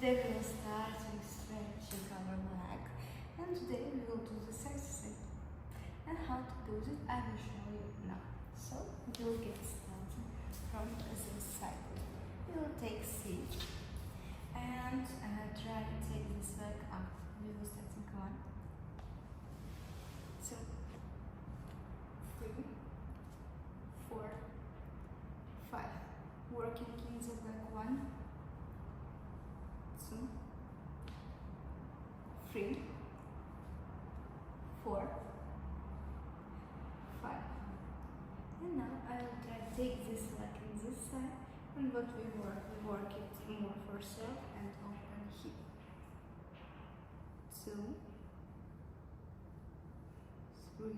Today we will start with stretching our leg, and today we will do this exercise. And how to do it, I will show you now. So we will get started from this side. We will take seat and try to take this leg up. We will start in 1, 2, 3, 4, 5. Working in the back 1, 2, 3, 4, 5. And now I will try to take this leg in this side, and what we work it more for self and open hip. 2, 3,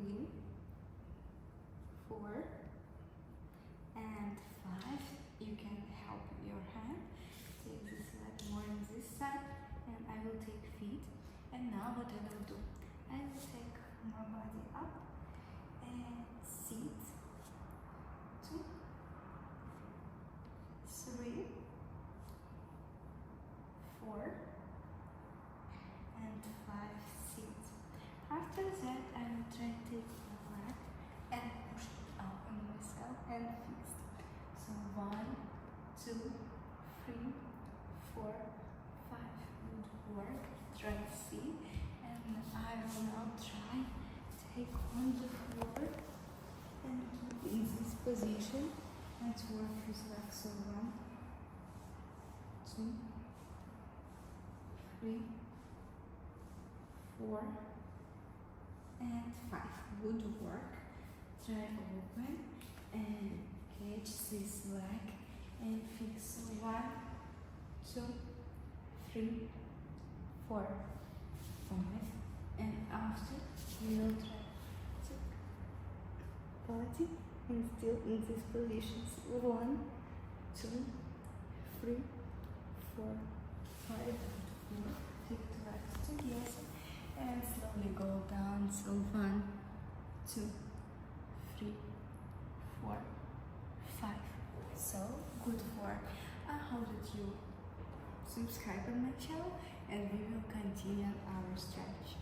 4, and 5. You can help your hand. Take this leg more on this side, and I will take feet. And now what I will do, I will take more body up and sit. 2, 3, 4, and 5. Sit. After that, I will try to take the leg and push it up on myself and fix it. So 1, 2, 3, 4, 5. Good work. Try to see. And I will now try to take on the floor and keep in this position. Let's work with leg. So 1, 2, 3, 4, and 5. Good work. Try open and catch this leg and fix. 1, 2, 3, 4, 5. And after we will try to body and still in these positions. 1, 2, 3, 4, 5. 4. Take the legs together and slowly go down. So 1, 2, 3, 4, 5. So good work. I hope that you subscribe on my channel, and we will continue our stretch.